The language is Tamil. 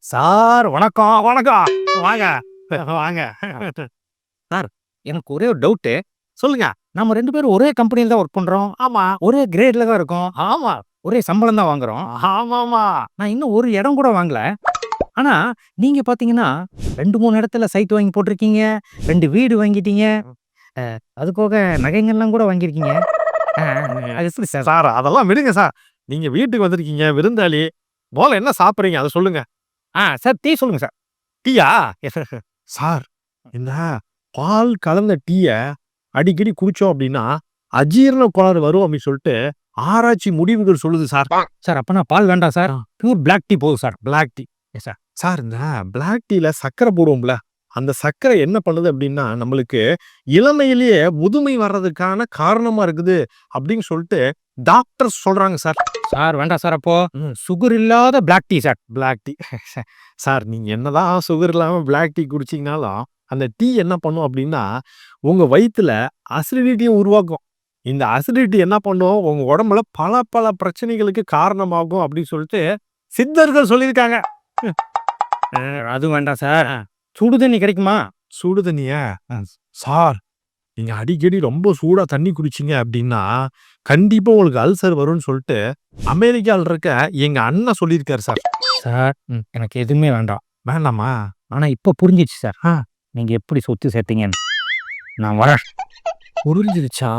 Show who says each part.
Speaker 1: சார் வணக்கம், வணக்கம். வாங்க, வாங்க.
Speaker 2: சார், எனக்கு ஒரே ஒரு டவுட்டு.
Speaker 1: சொல்லுங்க.
Speaker 2: நம்ம 2 பேரும் ஒரே கம்பெனில தான் ஒர்க் பண்றோம்.
Speaker 1: ஆமா,
Speaker 2: ஒரே கிரேட்ல தான் இருக்கோம்.
Speaker 1: ஆமா,
Speaker 2: ஒரே சம்பளம் தான் வாங்குறோம்.
Speaker 1: ஆமாமா.
Speaker 2: நான் இன்னும் ஒரு இடம் கூட வாங்கல. ஆனா, நீங்க பார்த்தீங்கன்னா 2, 3 இடத்துல சைட் வாங்கி போட்டிருக்கீங்க. 2 வீடு வாங்கிட்டீங்க. அது போக நகைங்கள்லாம் கூட வாங்கியிருக்கீங்க. அ அது எப்படி சார்?
Speaker 1: சார் அதெல்லாம் விடுங்க சார். நீங்க வீட்டுக்கு வந்திருக்கீங்க, விருந்தாளி. முதல்ல என்ன சாப்பிடுறீங்க அத சொல்லுங்க.
Speaker 2: சார் டீ சொல்லுங்க சார்.
Speaker 1: டீயா? சார், இந்த பால் கலந்த டீய அடிக்கடி குடிச்சோம் அப்டின்னா, அஜீரண கோளாறு வரும் அப்டின்னு சொல்லிட்டு ஆராய்ச்சி முடிவுகள் சொல்லுது சார்.
Speaker 2: சார் அப்பன்னா பால் வேண்டாம் சார். பியூர் பிளாக் டீ போதும் sir.
Speaker 1: Black tea.
Speaker 2: Yes sir.
Speaker 1: Sir இந்த பிளாக் டீல சர்க்கரை போடுவோம்ல, அந்த சர்க்கரை என்ன பண்ணுது அப்டின்னா, நம்மளுக்கு இளமையிலேயே முதுமை வர்றதுக்கான காரணமா இருக்குது அப்டின்னு சொல்லிட்டு டாக்டர்ஸ் சொல்றாங்க சார்.
Speaker 2: சார் வேண்டாம் சார் அப்போ.
Speaker 1: ம்.
Speaker 2: சுகர் இல்லாத black tea sir.
Speaker 1: Black tea. Sir நீங்க என்னதான் சுகர் இல்லாம பிளாக் டீ குடிச்சீங்கனாலும், அந்த டீ என்ன பண்ணும் அப்டின்னா, உங்க வயித்துல அசிடிட்டிய உருவாக்கும். இந்த அசிடிட்டி என்ன பண்ணும், உங்க உடம்புல பல பிரச்சனைகளுக்கு காரணமாகும் அப்டின்னு சொல்லிட்டு சித்தர்கள் சொல்லியிருக்காங்க.
Speaker 2: அதுவும் வேண்டாம் சார். சுடு தண்ணி கிடைக்குமா?
Speaker 1: சுடு தண்ணியா? சார், நீங்க அடிக்கடி ரொம்ப சூடா தண்ணி குடிச்சீங்க அப்டின்னா, கண்டிப்பா உங்களுக்கு அல்சர் வரும்னு சொல்லிட்டு அமெரிக்கால இருக்க எங்க அண்ணன் சொல்லியிருக்காரு சார்.
Speaker 2: சார், எனக்கு எதுவுமே வேண்டாம்.
Speaker 1: வேண்டாமா?
Speaker 2: ஆனா இப்ப புரிஞ்சிருச்சு சார்.
Speaker 1: ஆ.
Speaker 2: நீங்க எப்படி சொத்து சேர்த்தீங்கன்னு. நான் வரேன்.
Speaker 1: புரிஞ்சிருச்சா?